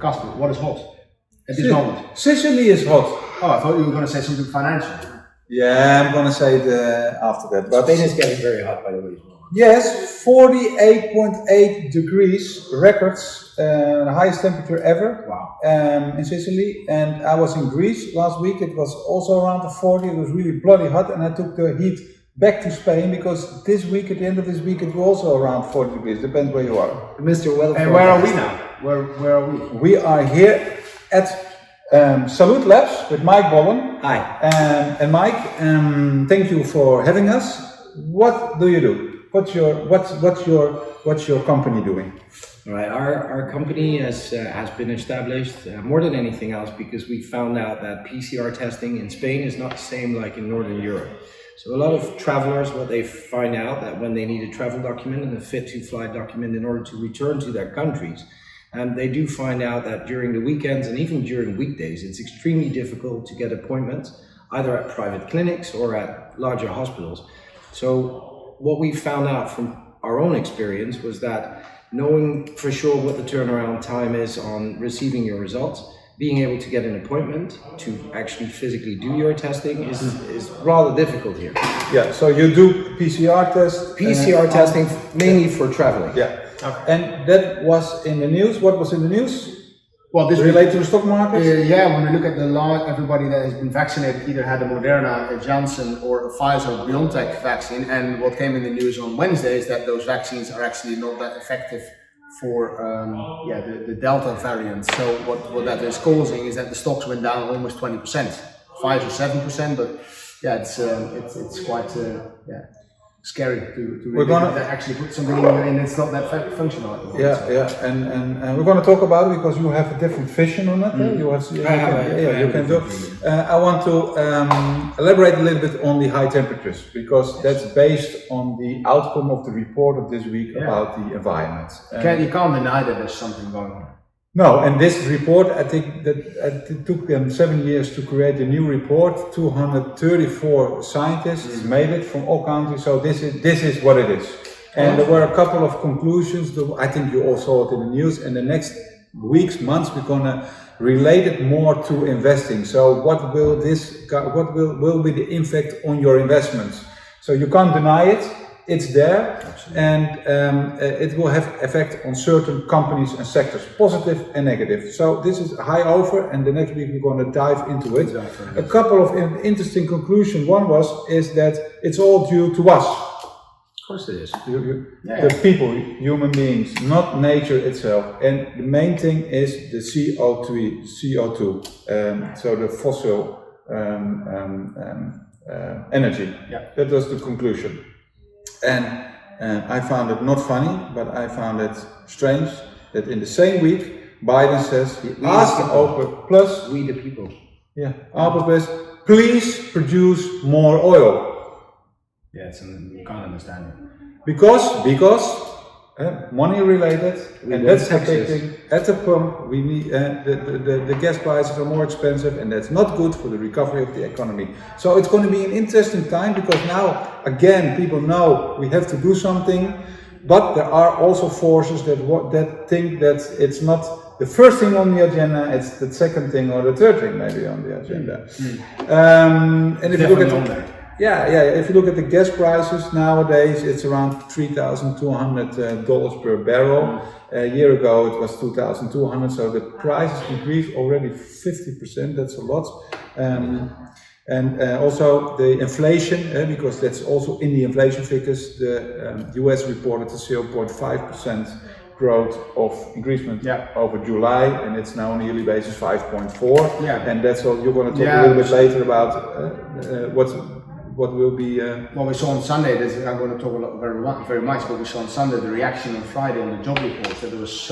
Kaspar, what is hot at this moment? Sicily is hot. Oh, I thought you were going to say something financial. Yeah, I'm gonna say it after that. But Spain is getting very hot, by the way. yes, 48.8 degrees, records, the highest temperature ever. Wow. In Sicily. And I was in Greece last week. It was also around the 40. It was really bloody hot, and I took the heat back to Spain because this week, at the end of this week, it was also around 40 degrees. Depends where you are. Mr. Weather. And where are we now? Where are we? We are here at Salutlabs with Mike Bollen. Hi. And Mike, thank you for having us. What do you do? What's your company doing? All right, our company has been established more than anything else because we found out that PCR testing in Spain is not the same like in Northern Europe. So a lot of travelers, what they find out that when they need a travel document and a fit to fly document in order to return to their countries, they do find out that during the weekends and even during weekdays, it's extremely difficult to get appointments, either at private clinics or at larger hospitals. So what we found out from our own experience was that knowing for sure what the turnaround time is on receiving your results, being able to get an appointment to actually physically do your testing is rather difficult here. Yeah, so you do PCR tests? PCR testing mainly for traveling. Yeah. Okay. And that was in the news. What was in the news? Well, this related to the stock market? Yeah, when we look at the law, everybody that has been vaccinated either had a Moderna, a Janssen, or a Pfizer or BioNTech vaccine. And what came in the news on Wednesday is that those vaccines are actually not that effective for the Delta variant. So what that is causing is that the stocks went down almost 20%, 5 or 7%. But yeah, it's quite scary to really actually put something in and it's not that functional at the moment. Yeah, and we're going to talk about it because you have a different vision on it. You can do. I want to elaborate a little bit on the high temperatures because that's based on the outcome of the report of this week about the environment. You can't deny that there's something going on. No, and this report, I think that it took them 7 years to create a new report. 234 scientists made it from all countries. So this is what it is. And there were a couple of conclusions. I think you all saw it in the news. And the next weeks, months, we're gonna relate it more to investing. So what will be the impact on your investments? So you can't deny it. It's there. Absolutely. And it will have effect on certain companies and sectors, positive and negative. So this is high over, and the next week we're going to dive into it. Exactly. A couple of interesting conclusions. One is that it's all due to us. Of course it is. The people, human beings, not nature itself. And the main thing is the CO2, so the fossil energy. Yeah. That was the conclusion. And I found it not funny, but I found it strange that in the same week, Biden says, ask OPEC Plus, we the people. Yeah, OPEC Plus, please produce more oil. Yeah, you can't understand it. Because money related, and that's the big thing. At the pump, we need the gas prices are more expensive, and that's not good for the recovery of the economy. So it's going to be an interesting time because now, again, people know we have to do something, but there are also forces that think that it's not the first thing on the agenda; it's the second thing or the third thing maybe on the agenda. And if you look at if you look at the gas prices nowadays, it's around $3,200 per barrel. A year ago it was $2,200, so the prices increased already 50%. That's a lot. And also the inflation, because that's also in the inflation figures. The US reported a 0.5% growth of increasement over July, and it's now on a yearly basis 5.4. Yeah. And that's what you're going to talk a little bit later about what will be. What we saw on Sunday, I'm going to talk very much, but we saw on Sunday the reaction on Friday on the job reports that there's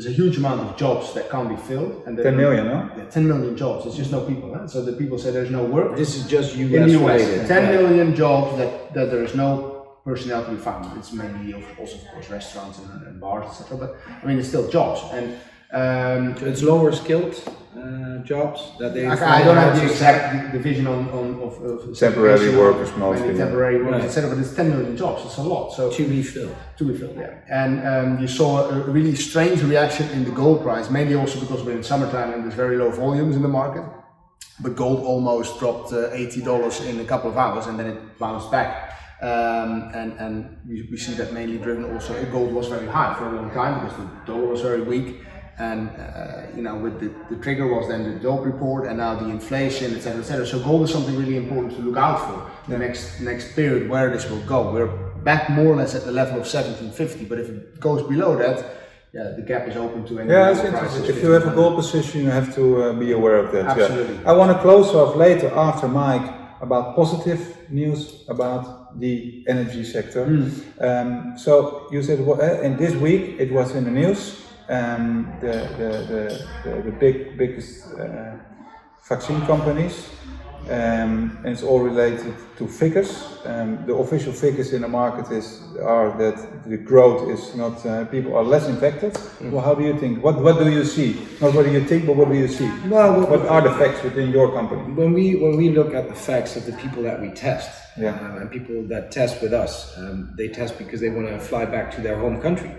a huge amount of jobs that can't be filled. And 10 million, no? Yeah, 10 million jobs. It's just no people. Huh? So the people say there's no work. This is just US in the US. related. 10 million jobs that there is no personnel to be found. It's mainly also of course restaurants and bars, etc. But I mean, it's still jobs. And so it's lower skilled jobs that they. I don't have the exact division of Temporary workers mostly. Temporary workers, Yeah. etc. But it's 10 million jobs. It's a lot. So To be filled. yeah. And you saw a really strange reaction in the gold price, mainly also because we're in summertime and there's very low volumes in the market. But gold almost dropped $80 in a couple of hours, and then it bounced back. And we see that mainly driven also. Gold was very high for a long time because the dollar was very weak. And with the trigger was then the job report, and now the inflation, etc., etc. So gold is something really important to look out for the next period where this will go. We're back more or less at the level of 1750, but if it goes below that, the gap is open to any. Yeah, it's interesting. If you have a gold position, you have to be aware of that. Absolutely. Yeah. I want to close off later after Mike about positive news about the energy sector. So you said in this week it was in the news. The biggest vaccine companies, and it's all related to figures. The official figures in the market are that the growth is not, people are less infected. Well, how do you think? What do you see? Not what do you think, but what do you see? Well, what are the facts within your company? When we look at the facts of the people that we test, and people that test with us, they test because they want to fly back to their home country.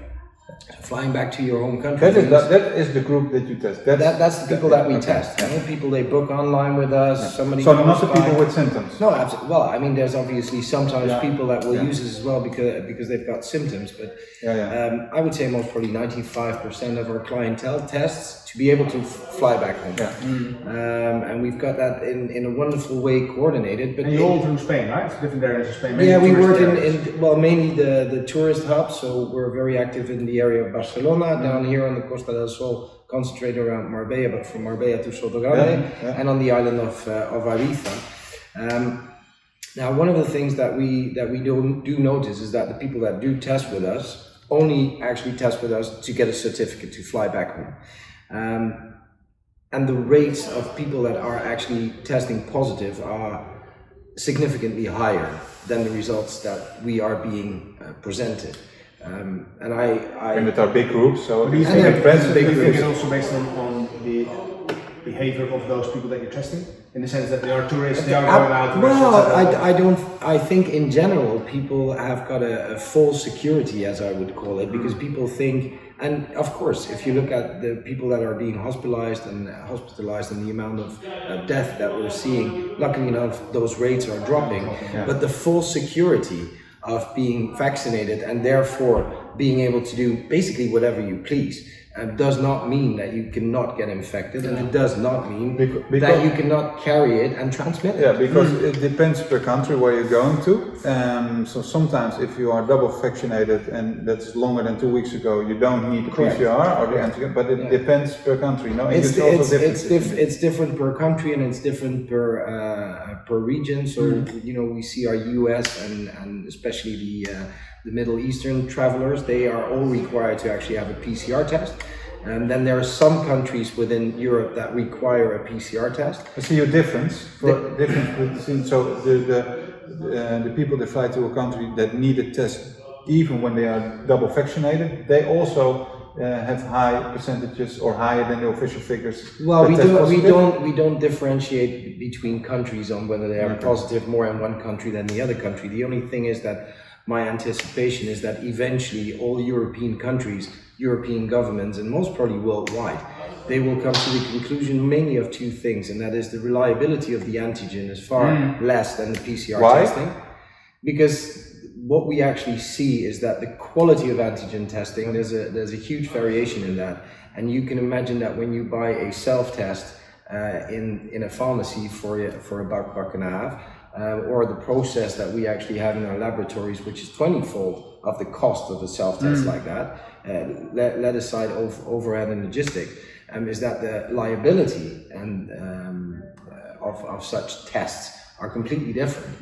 So flying back to your home country. That is the group that you test. That's the people that we test. People they book online with us. Somebody. So not the people with symptoms. No, absolutely. Well, I mean, there's obviously sometimes people that will use this as well because they've got symptoms. But I would say most probably 95% of our clientele tests to be able to fly back home. And we've got that in a wonderful way coordinated. But and you're all through Spain, right? It's different areas of Spain. Yeah, we work in mainly the tourist hub. So we're very active in the area of Barcelona, down here on the Costa del Sol, concentrated around Marbella, but from Marbella to Sotogrande, and on the island of Ibiza. Now, one of the things that we do notice is that the people that do test with us only actually test with us to get a certificate to fly back home. And the rates of people that are actually testing positive are significantly higher than the results that we are being presented. And it are big groups, so do you think it's also based on the behavior of those people that you're testing? In the sense that they are tourists, they are going out. Well, I think in general people have got a false security, as I would call it, because people think, and of course, if you look at the people that are being hospitalized and the amount of death that we're seeing, luckily enough, those rates are dropping. But the false security of being vaccinated and therefore being able to do basically whatever you please does not mean that you cannot get infected, and it does not mean that you cannot carry it and transmit it. Yeah, because it depends per country where you're going to. So sometimes if you are double vaccinated and that's longer than 2 weeks ago, you don't need the PCR or the antigen, but it depends per country. No, it's different per country and it's different per region. So we see our US and especially the Middle Eastern travelers, they are all required to actually have a PCR test. And then there are some countries within Europe that require a PCR test. I see a difference. So the people that fly to a country that need a test, even when they are double vaccinated, they also have high percentages or higher than the official figures. Well, we don't differentiate between countries on whether they are positive more in one country than the other country. The only thing is that my anticipation is that eventually all European countries, European governments, and most probably worldwide, they will come to the conclusion mainly of two things, and that is the reliability of the antigen is far less than the PCR testing. Because what we actually see is that the quality of antigen testing, there's a huge variation in that. And you can imagine that when you buy a self-test in a pharmacy for a buck and a half, or the process that we actually have in our laboratories, which is 20-fold of the cost of a self-test like that, let aside overhead and logistics, is that the liability and of such tests are completely different.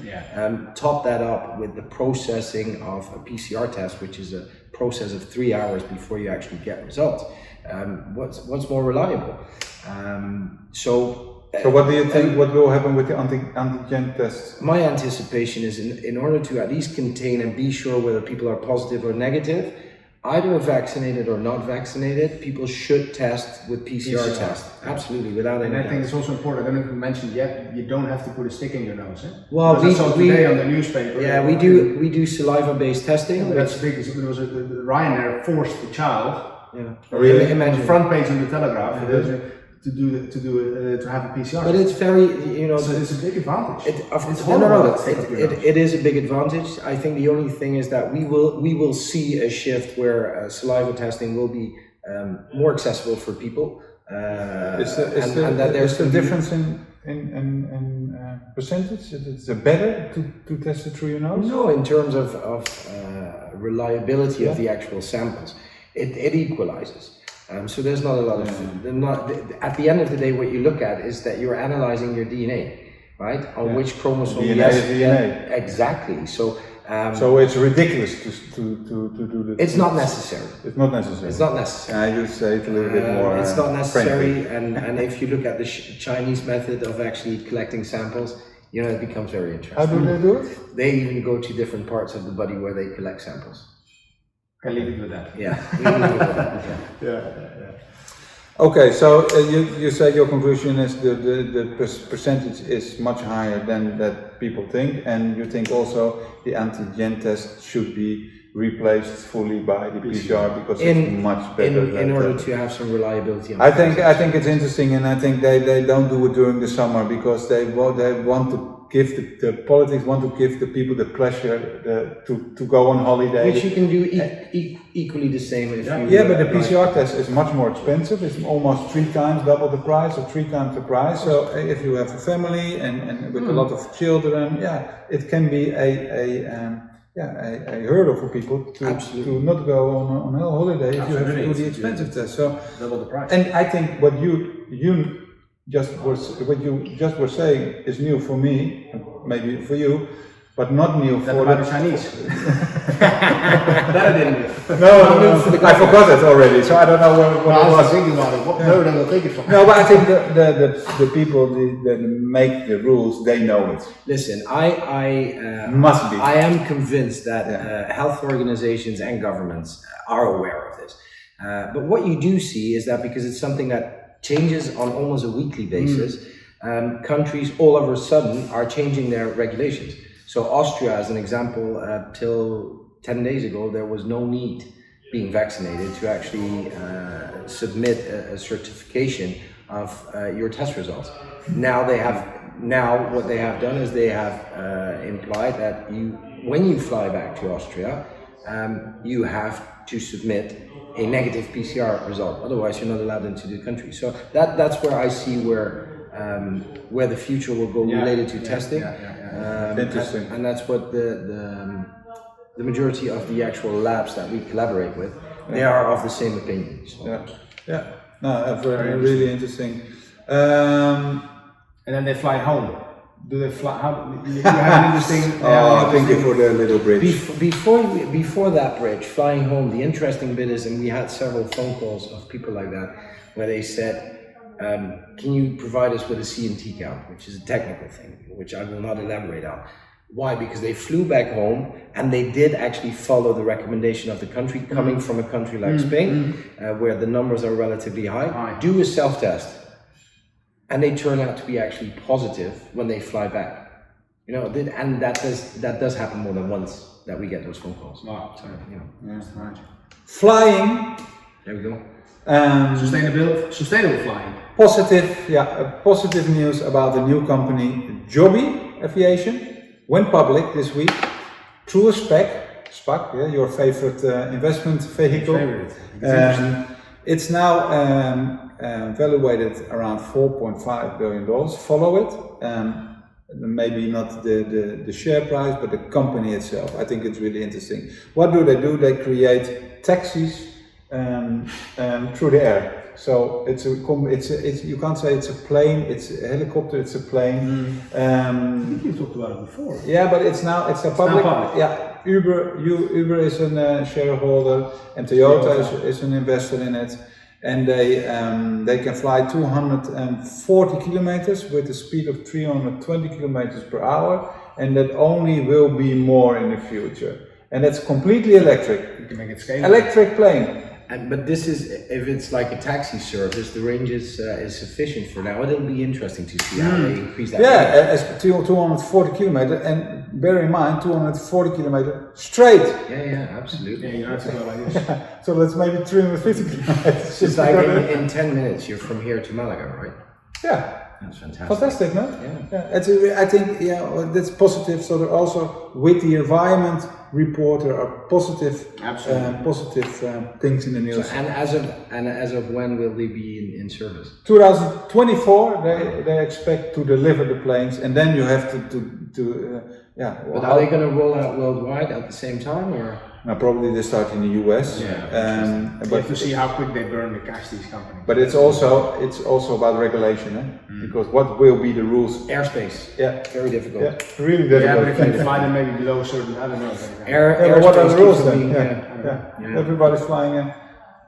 Top that up with the processing of a PCR test, which is a process of 3 hours before you actually get results. What's more reliable? So what do you think, what will happen with the antigen tests? My anticipation is in order to at least contain and be sure whether people are positive or negative, either vaccinated or not vaccinated, people should test with PCR test. Absolutely, without any And I doubt. think it's also important, I don't know if you mentioned yet, you don't have to put a stick in your nose. Eh? Well, Because I saw today on the newspaper. Yeah, we do saliva-based testing. Yeah, but that's big. There was the Ryanair forced the child. Yeah. Really? On the front page of the Telegraph to have a PCR. But it's very, you know, it's a big advantage. it's horrible no, that stick up your nose. it is a big advantage. I think the only thing is that we will see a shift where saliva testing will be more accessible for people. Is the difference in percentage? Is it better to test it through your nose? No, in terms of reliability of the actual samples, it equalizes. So there's not a lot of at the end of the day, what you look at is that you're analyzing your DNA, right? On which chromosome? DNA is DNA. Exactly. So it's ridiculous to do this. it's not necessary. It's not necessary. It's not necessary. You say it a little bit more. It's not necessary, friendly. and if you look at the Chinese method of actually collecting samples, you know, it becomes very interesting. How do they do it? They even go to different parts of the body where they collect samples. I leave it with that. Yeah. We even do that, Yeah. Okay, so you say your conclusion is the percentage is much higher than that people think, and you think also the antigen test should be replaced fully by the PCR because it's much better. In order to have some reliability. On I think it's interesting, and I think they don't do it during the summer because they want to give the politics want to give the people the pleasure to go on holiday. Which you can do equally the same if you. Yeah, but the PCR test is much more expensive. It's almost 3 times double the price or 3 times the price. So if you have a family and with a lot of children, it can be a hurdle for people to not go on a holiday if you have to do the expensive test. So double the price. And I think what you just were saying is new for me, maybe for you, but not new for the Chinese. That I didn't do. No, I forgot it already, so I don't know what it I was was. thinking about it. No, they will take it from. No, but I think the people that make the rules, they know it. Listen, Must be. I am convinced that health organizations and governments are aware of this. But what you do see is that because it's something that changes on almost a weekly basis, countries all of a sudden are changing their regulations. So Austria, as an example, till 10 days ago, there was no need being vaccinated to actually submit a certification of your test results. Now what they have done is they have implied that when you fly back to Austria, you have to submit a negative PCR result. Otherwise, you're not allowed into the country. So that's where I see where the future will go related to testing. Interesting. And that's what the majority of the actual labs that we collaborate with, they are of the same opinion. So. No, very really interesting. And then they fly home. Do they fly? How you have an interesting? Thank you for the little bridge. Before that bridge, flying home, the interesting bit is, and we had several phone calls of people like that, where they said, can you provide us with a CMT count, which is a technical thing, which I will not elaborate on. Why? Because they flew back home and they did actually follow the recommendation of the country, coming from a country like Spain, where the numbers are relatively high. Do a self-test. And they turn out to be actually positive when they fly back. You know, and that does happen more than once that we get those phone calls. Wow. So, you know. Right. Flying. There we go. Sustainable flying. Positive news about the new company Joby Aviation went public this week through a SPAC, your favorite investment vehicle. It's now valuated around $4.5 billion. Follow it. Maybe not the share price, but the company itself. I think it's really interesting. What do? They create taxis through the air. So it's you can't say it's a plane, it's a helicopter, it's a plane. I think you talked about it before. Yeah, but it's a public. Yeah, Uber is a shareholder, and Toyota is an investor in it, and they can fly 240 kilometers with a speed of 320 kilometers per hour, and that only will be more in the future. and it's completely electric. You can make it scalable. Electric plane. But this is, if it's like a taxi service, the range is sufficient for now. It'll be interesting to see how they increase that. Yeah, as 240 kilometer, and bear in mind 240 kilometer straight. Yeah, absolutely. Yeah, you don't have to go like this. So that's maybe 350 kilometers. It's like in 10 minutes you're from here to Malaga, right? Yeah. That's fantastic. Fantastic, no? Yeah. I think that's positive. So there also with the environment report there are positive things in the news. So, and as of when will they be in service? 2024 they expect to deliver the planes, and then you have But are they going to roll out worldwide at the same time, or? Now probably they start in the US. But to see how quick they burn the cash, these companies. But it's also about regulation, because what will be the rules? Airspace. Yeah, Very difficult. yeah, really difficult. Yeah, but if you fly them maybe below certain, I don't know. Airspace what are the rules keeps then? being, Yeah. Everybody's flying in.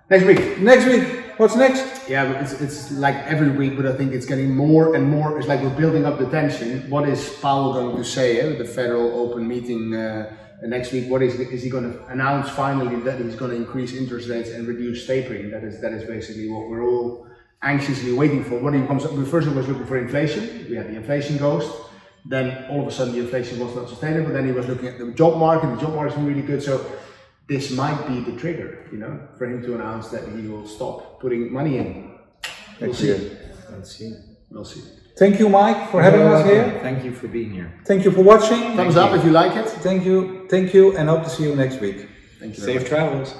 Next week. Next week, what's next? Yeah, but it's like every week, but I think it's getting more and more. It's like we're building up the tension. What is Powell going to say at the Federal Open Meeting next week? What is he going to announce finally that he's going to increase interest rates and reduce tapering? That is basically what we're all anxiously waiting for. What he comes up with first, he was looking for inflation. We had the inflation ghost. Then all of a sudden the inflation was not sustainable. Then he was looking at the job market. The job market's been really good. So this might be the trigger, for him to announce that he will stop putting money in. We'll see. We'll see. Thank you, Mike, for having us here. Thank you for being here. Thank you for watching. Thumbs up if you like it. Thank you, and hope to see you next week. Thank you. Safe travels.